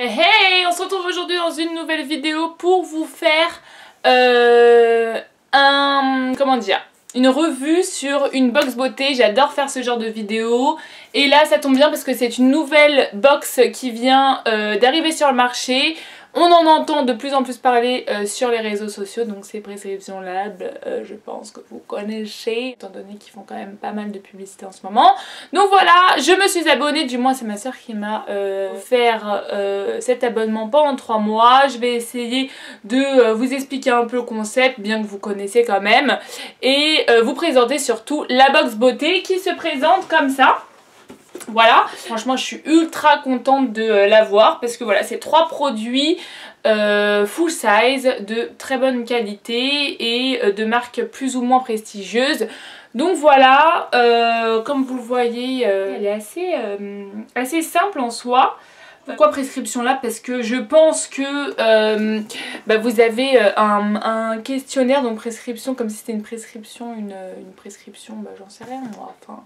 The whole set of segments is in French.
Hey, on se retrouve aujourd'hui dans une nouvelle vidéo pour vous faire une revue sur une box beauté. J'adore faire ce genre de vidéo et là ça tombe bien parce que c'est une nouvelle box qui vient d'arriver sur le marché. On en entend de plus en plus parler sur les réseaux sociaux, donc c'est Prescription Lab, je pense que vous connaissez, étant donné qu'ils font quand même pas mal de publicité en ce moment. Donc voilà, je me suis abonnée, du moins c'est ma soeur qui m'a offert cet abonnement pendant 3 mois. Je vais essayer de vous expliquer un peu le concept, bien que vous connaissez quand même, et vous présenter surtout la box beauté qui se présente comme ça. Voilà, franchement je suis ultra contente de l'avoir parce que voilà, c'est 3 produits full size de très bonne qualité et de marques plus ou moins prestigieuses. Donc voilà, comme vous le voyez, elle est assez simple en soi. Pourquoi Prescription Lab? Parce que je pense que vous avez un questionnaire, donc prescription, comme si c'était une prescription, une prescription, j'en sais rien moi. Enfin,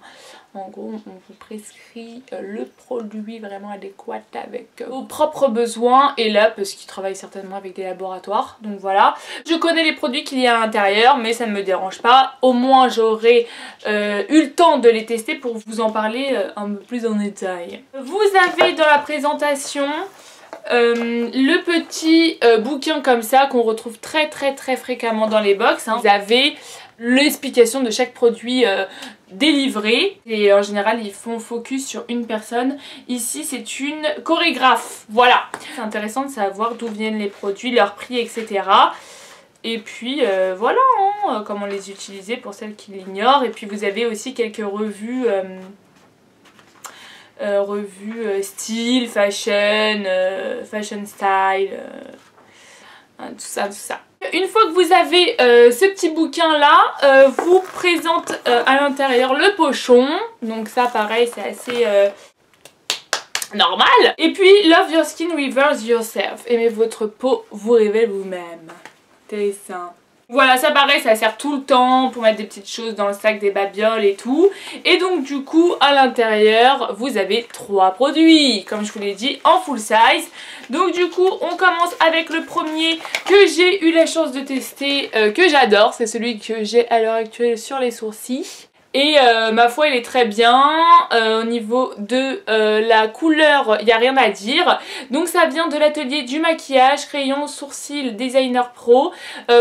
en gros, on vous prescrit le produit vraiment adéquat avec vos propres besoins. Et là, parce qu'ils travaillent certainement avec des laboratoires. Donc voilà. Je connais les produits qu'il y a à l'intérieur, mais ça ne me dérange pas. Au moins, j'aurai eu le temps de les tester pour vous en parler un peu plus en détail. Vous avez dans la présentation le petit bouquin comme ça qu'on retrouve très fréquemment dans les box. Vous avez l'explication de chaque produit délivré et en général ils font focus sur une personne. Ici c'est une chorégraphe, voilà. C'est intéressant de savoir d'où viennent les produits, leur prix, etc. Et puis voilà comment les utiliser pour celles qui l'ignorent. Et puis vous avez aussi quelques revues style, fashion, fashion style, tout ça. Une fois que vous avez ce petit bouquin là, vous présente à l'intérieur le pochon. Donc ça pareil c'est assez normal. Et puis Love Your Skin, Reverse Yourself. Aimez votre peau, vous révèle vous-même. Intéressant. Voilà, ça pareil, ça sert tout le temps pour mettre des petites choses dans le sac, des babioles et tout. Et donc du coup, à l'intérieur, vous avez 3 produits, comme je vous l'ai dit, en full size. Donc du coup, on commence avec le premier que j'ai eu la chance de tester, que j'adore. C'est celui que j'ai à l'heure actuelle sur les sourcils. Et ma foi il est très bien, au niveau de la couleur il n'y a rien à dire. Donc ça vient de l'atelier du maquillage, crayon sourcil designer pro.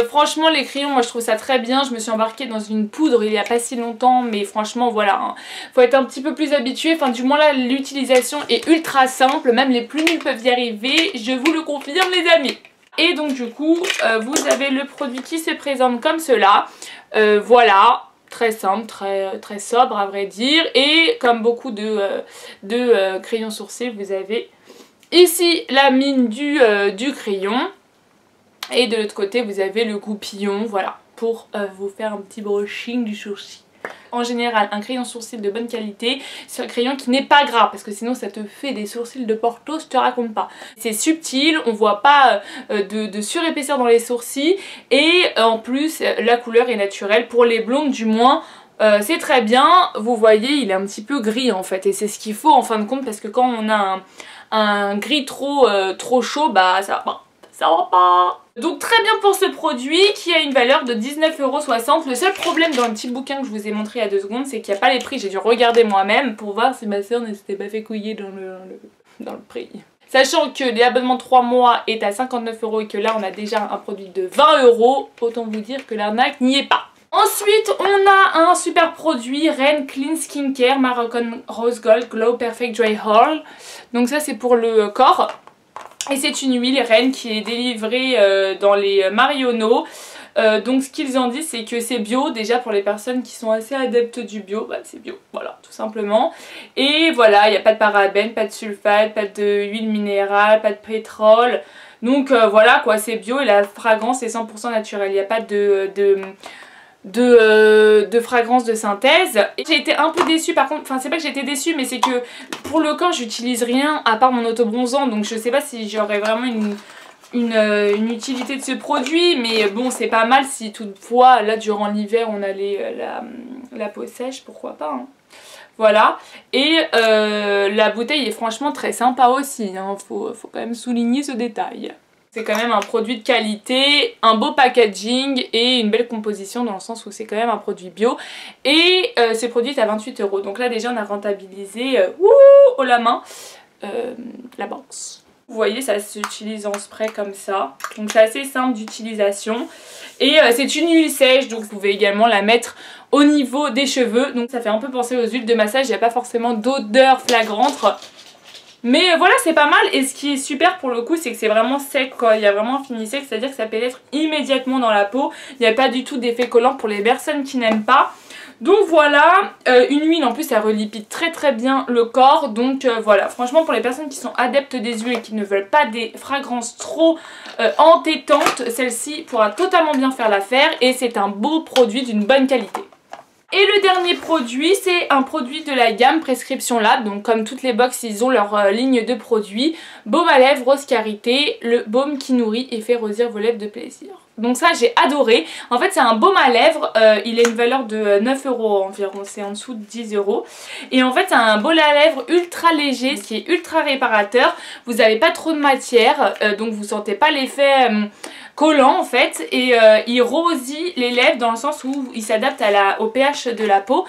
Franchement les crayons moi je trouve ça très bien, je me suis embarquée dans une poudre il n'y a pas si longtemps mais franchement voilà, hein, faut être un petit peu plus habitué, enfin du moins là l'utilisation est ultra simple, même les plus nuls peuvent y arriver, je vous le confirme les amis. Et donc du coup vous avez le produit qui se présente comme cela, voilà. Très simple, très sobre à vrai dire. Et comme beaucoup de crayons sourcils, vous avez ici la mine du crayon. Et de l'autre côté, vous avez le goupillon, voilà, pour vous faire un petit brushing du sourcil. En général, un crayon sourcil de bonne qualité, c'est un crayon qui n'est pas gras parce que sinon ça te fait des sourcils de Porto, je te raconte pas. C'est subtil, on voit pas de surépaisseur dans les sourcils et en plus la couleur est naturelle, pour les blondes du moins. C'est très bien, vous voyez il est un petit peu gris en fait et c'est ce qu'il faut en fin de compte parce que quand on a un gris trop chaud, bah ça va pas. Donc très bien pour ce produit qui a une valeur de 19,60 €. Le seul problème dans le petit bouquin que je vous ai montré il y a 2 secondes, c'est qu'il n'y a pas les prix. J'ai dû regarder moi-même pour voir si ma soeur ne s'était pas fait couiller dans le prix. Sachant que l'abonnement 3 mois est à 59 € et que là on a déjà un produit de 20 €, autant vous dire que l'arnaque n'y est pas. Ensuite, on a un super produit, Ren Clean Skincare Moroccan Rose Gold Glow Perfect Dry Haul. Donc ça c'est pour le corps. Et c'est une huile Ren qui est délivrée dans les Marionneaux. Donc ce qu'ils en disent c'est que c'est bio, déjà pour les personnes qui sont assez adeptes du bio, bah c'est bio, voilà, tout simplement. Et voilà, il n'y a pas de parabènes, pas de sulfate, pas d'huile minérale, pas de pétrole. Donc voilà quoi, c'est bio et la fragrance est 100% naturelle, il n'y a pas de fragrance de synthèse. J'ai été un peu déçue par contre, enfin c'est pas que j'ai été déçue mais c'est que pour le corps j'utilise rien à part mon auto-bronzant, donc je sais pas si j'aurais vraiment une utilité de ce produit, mais bon c'est pas mal si toutefois là durant l'hiver on a la peau sèche, pourquoi pas hein. Voilà, et la bouteille est franchement très sympa aussi, hein. Faut quand même souligner ce détail. C'est quand même un produit de qualité, un beau packaging et une belle composition dans le sens où c'est quand même un produit bio. Et ce produit est à 28 €. Donc là déjà on a rentabilisé haut la main la box. Vous voyez, ça s'utilise en spray comme ça. Donc c'est assez simple d'utilisation. Et c'est une huile sèche, donc vous pouvez également la mettre au niveau des cheveux. Donc ça fait un peu penser aux huiles de massage, il n'y a pas forcément d'odeur flagrante. Mais voilà, c'est pas mal. Et ce qui est super pour le coup, c'est que c'est vraiment sec, quoi. Il y a vraiment un fini sec, c'est-à-dire que ça pénètre immédiatement dans la peau. Il n'y a pas du tout d'effet collant pour les personnes qui n'aiment pas. Donc voilà, une huile en plus elle relipide très bien le corps. Donc voilà, franchement pour les personnes qui sont adeptes des huiles et qui ne veulent pas des fragrances trop entêtantes, celle-ci pourra totalement bien faire l'affaire et c'est un beau produit d'une bonne qualité. Et le dernier produit, c'est un produit de la gamme Prescription Lab. Donc comme toutes les box, ils ont leur ligne de produits. Baume à lèvres Rose Karité, le baume qui nourrit et fait rosir vos lèvres de plaisir. Donc ça j'ai adoré. En fait c'est un baume à lèvres, il a une valeur de 9 € environ, c'est en dessous de 10 €. Et en fait c'est un baume à lèvres ultra léger, qui est ultra réparateur. Vous n'avez pas trop de matière, donc vous sentez pas l'effet collant en fait. Et il rosille les lèvres dans le sens où il s'adapte au pH de la peau.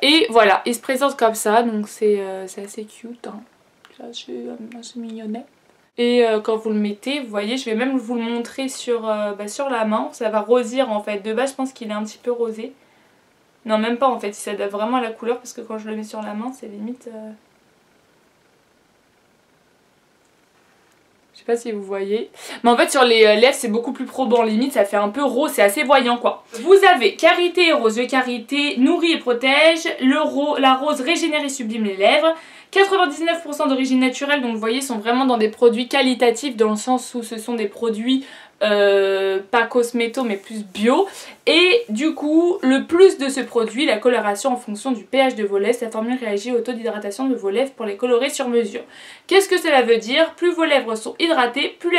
Et voilà, il se présente comme ça, donc c'est assez cute, hein. C'est assez mignonnet. Et quand vous le mettez, vous voyez, je vais même vous le montrer sur la main. Ça va rosir en fait. De base, je pense qu'il est un petit peu rosé. Non, même pas en fait. Il s'adapte vraiment à la couleur parce que quand je le mets sur la main, c'est limite... Je sais pas si vous voyez. Mais en fait, sur les lèvres, c'est beaucoup plus probant. Limite, ça fait un peu rose. C'est assez voyant quoi. Vous avez Karité et Rose de Karité, nourrit et protège. La rose régénère et sublime les lèvres. 99% d'origine naturelle, donc vous voyez, sont vraiment dans des produits qualitatifs dans le sens où ce sont des produits pas cosméto mais plus bio. Et du coup, le plus de ce produit, la coloration en fonction du pH de vos lèvres, sa formule réagit au taux d'hydratation de vos lèvres pour les colorer sur mesure. Qu'est-ce que cela veut dire? Plus vos lèvres sont hydratées, plus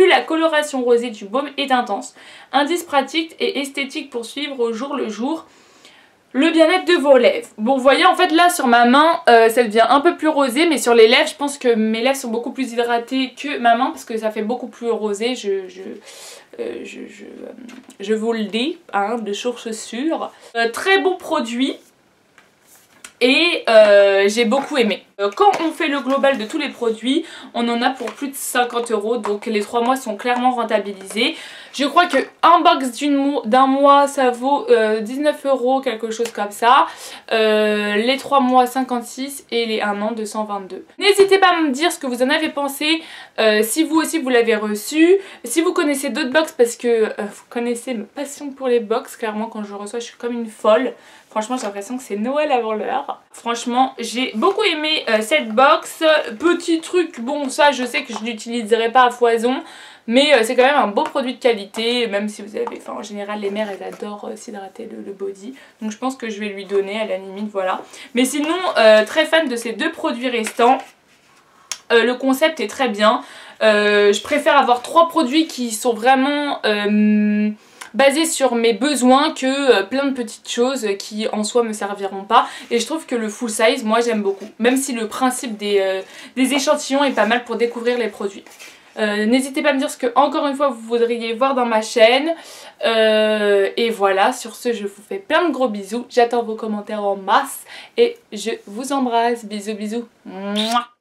la coloration rosée du baume est intense. Indice pratique et esthétique pour suivre au jour le jour le bien-être de vos lèvres. Bon, vous voyez en fait là sur ma main ça devient un peu plus rosé, mais sur les lèvres je pense que mes lèvres sont beaucoup plus hydratées que ma main parce que ça fait beaucoup plus rosé. Je vous le dis, hein, de source sûre. Très bon produit. Et j'ai beaucoup aimé. Quand on fait le global de tous les produits, on en a pour plus de 50 €. Donc les 3 mois sont clairement rentabilisés. Je crois que un box d'un mois ça vaut 19 €, quelque chose comme ça. Les 3 mois 56 et les 1 an 222. N'hésitez pas à me dire ce que vous en avez pensé. Si vous aussi vous l'avez reçu. Si vous connaissez d'autres box, parce que vous connaissez ma passion pour les box. Clairement quand je reçois je suis comme une folle. Franchement j'ai l'impression que c'est Noël avant l'heure. Franchement j'ai beaucoup aimé cette box. Petit truc, bon ça je sais que je l'utiliserai pas à foison. Mais c'est quand même un beau produit de qualité. Même si vous avez, enfin en général les mères elles adorent s'hydrater le body. Donc je pense que je vais lui donner à la limite, voilà. Mais sinon très fan de ces deux produits restants. Le concept est très bien. Je préfère avoir 3 produits qui sont vraiment... basé sur mes besoins que plein de petites choses qui en soi me serviront pas. Et je trouve que le full size, moi j'aime beaucoup. Même si le principe des échantillons est pas mal pour découvrir les produits. N'hésitez pas à me dire ce que encore une fois vous voudriez voir dans ma chaîne. Et voilà, sur ce je vous fais plein de gros bisous. J'attends vos commentaires en masse. Et je vous embrasse. Bisous bisous. Mouah.